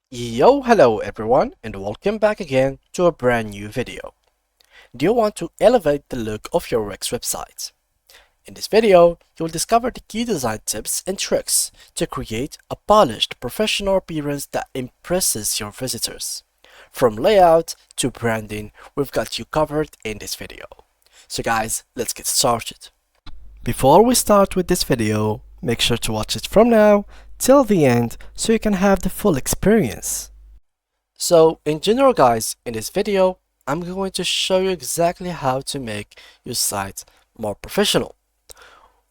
Hello everyone, and welcome back again to a brand new video. Do you want to elevate the look of your Wix website? In this video, you'll discover the key design tips and tricks to create a polished, professional appearance that impresses your visitors. From layout to branding, we've got you covered in this video. So guys, let's get started. Before we start with this video, make sure to watch it from now till the end so you can have the full experience. So in general guys, in this video, I'm going to show you exactly how to make your site more professional.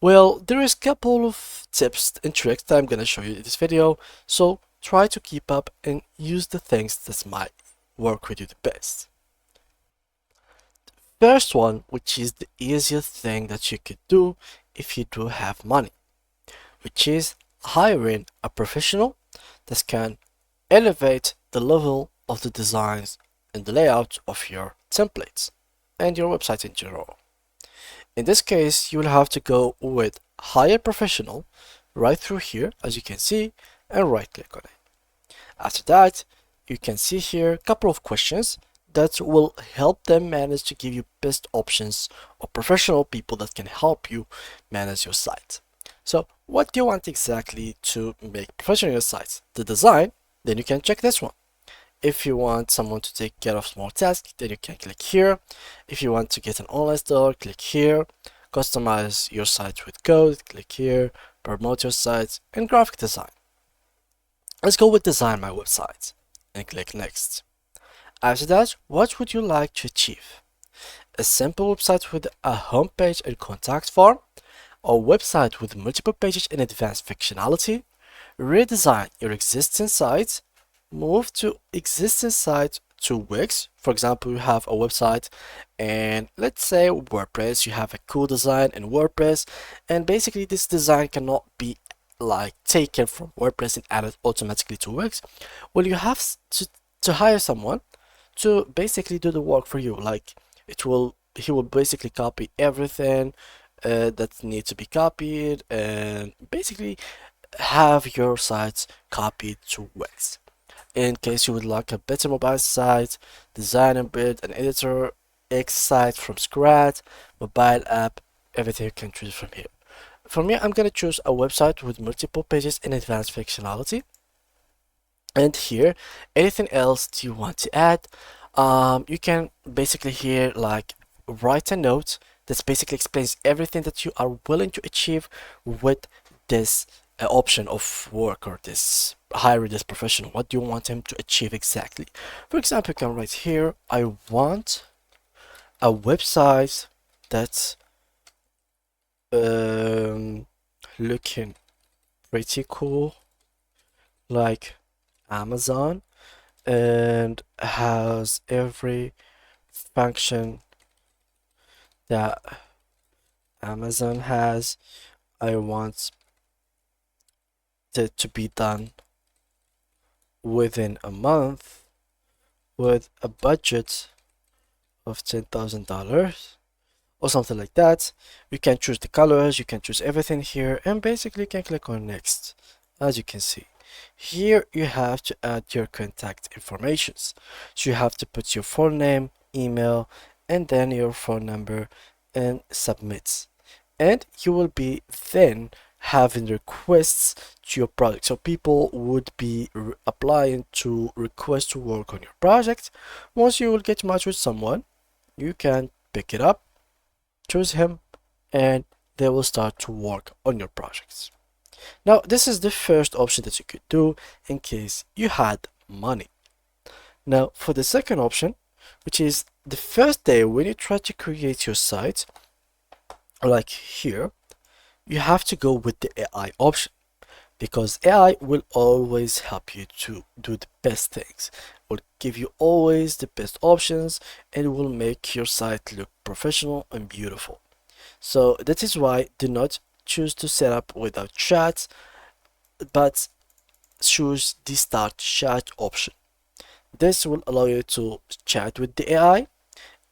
Well, there is a couple of tips and tricks that I'm going to show you in this video, so try to keep up and use the things that might work with you the best. First one, which is the easiest thing that you could do if you do have money, which is hiring a professional that can elevate the level of the designs and the layout of your templates and your website in general. In this case, you will have to go with hire professional right through here, as you can see, and right click on it. After that, you can see here a couple of questions that will help them manage to give you best options of professional people that can help you manage your site. So what do you want exactly to make professional your site? The design, then you can check this one. If you want someone to take care of small tasks, then you can click here. If you want to get an online store, click here. Customize your site with code, click here. Promote your site, and graphic design. Let's go with design my website and click next. After that, what would you like to achieve? A simple website with a homepage and contact form, a website with multiple pages and advanced functionality, redesign your existing site, move to existing site to Wix. For example, you have a website and let's say WordPress, you have a cool design in WordPress, and basically this design cannot be like taken from WordPress and added automatically to Wix. Well, you have to hire someone to basically do the work for you. Like he will basically copy everything that needs to be copied and basically have your sites copied to Wix. In case you would like a better mobile site, design and build an editor X site from scratch, mobile app, everything you can choose from here. For me, I'm gonna choose a website with multiple pages and advanced functionality. And here, anything else do you want to add? You can basically here like write a note that basically explains everything that you are willing to achieve with this option of work or this hire this professional. What do you want him to achieve exactly? For example, you can write here, I want a website that's looking pretty cool, like Amazon, and has every function that Amazon has. I want it to be done within a month with a budget of $10,000 or something like that. You can choose the colors, you can choose everything here, and basically you can click on next. As you can see here, you have to add your contact informations. So you have to put your full name, email, and then your phone number and submit, and you will be then having requests to your project. So people would be applying to request to work on your project. Once you will get matched with someone, you can pick it up, choose him, and they will start to work on your projects. Now, this is the first option that you could do in case you had money. Now, for the second option, which is the first day when you try to create your site, like here, you have to go with the AI option, because AI will always help you to do the best things, will give you always the best options, and will make your site look professional and beautiful. So that is why do not choose to set up without chat, but choose the start chat option. This will allow you to chat with the AI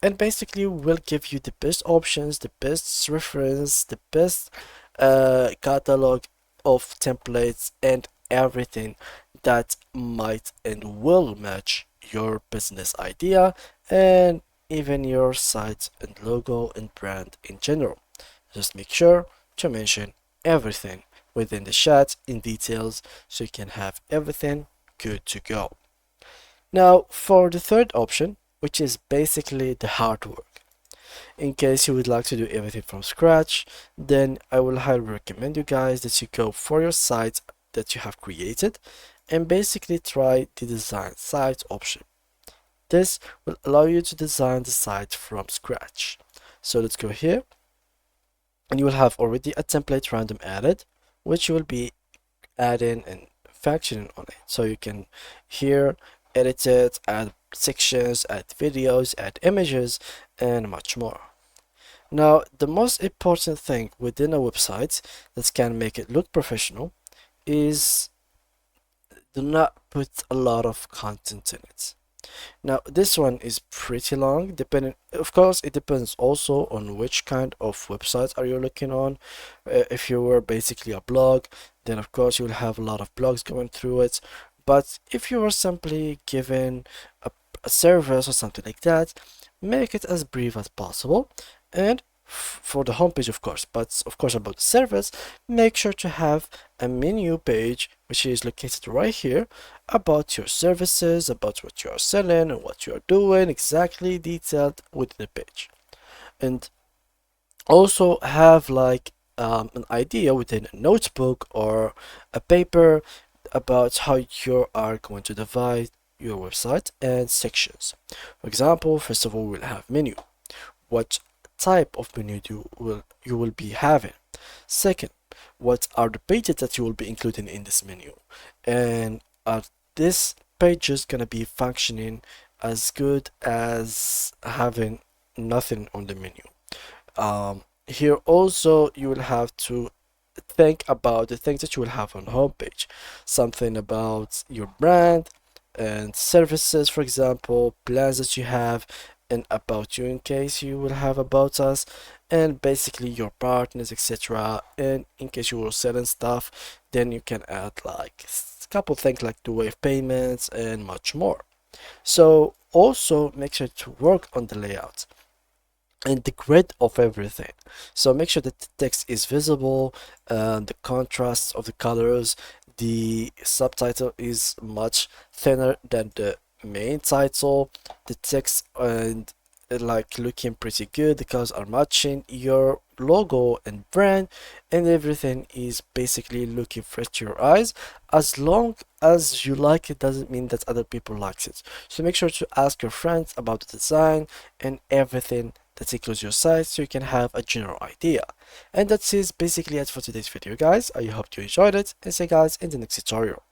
and basically will give you the best options, the best reference, the best catalog of templates and everything that might and will match your business idea and even your site and logo and brand in general. Just make sure to mention everything within the chat in details so you can have everything good to go. Now for the third option, which is basically the hard work. In case you would like to do everything from scratch, then I will highly recommend you guys that you go for your site that you have created and basically try the design site option. This will allow you to design the site from scratch. So let's go here, and you will have already a template random added, which you will be adding and functioning on it. So you can here edit it, add sections, add videos, add images, and much more. Now, the most important thing within a website that can make it look professional is do not put a lot of content in it. Now, this one is pretty long, depending, of course, it depends also on which kind of website are you looking on. If you were basically a blog, then of course you will have a lot of blogs going through it. But if you are simply given a service or something like that, make it as brief as possible. And for the homepage, of course, but of course about the service, make sure to have a menu page which is located right here about your services, about what you are selling and what you are doing, exactly detailed within the page. And also have like an idea within a notebook or a paper about how you are going to divide your website and sections. For example, first of all, we'll have menu. What type of menu you will be having? Second, what are the pages that you will be including in this menu? And are these pages gonna be functioning as good as having nothing on the menu? Here also you will have to think about the things that you will have on homepage, something about your brand and services, for example, plans that you have, and about you in case you will have about us, and basically your partners, etc. And in case you were selling stuff, then you can add like a couple things like the way of payments and much more. So also make sure to work on the layout and the grid of everything. So make sure that the text is visible, the contrast of the colors, the subtitle is much thinner than the main title, the text and like looking pretty good, the colors are matching your logo and brand, and everything is basically looking fresh to your eyes. As long as you like it doesn't mean that other people likes it. So make sure to ask your friends about the design and everything that includes your site so you can have a general idea. And that's basically it for today's video, guys. I hope you enjoyed it, and see you guys in the next tutorial.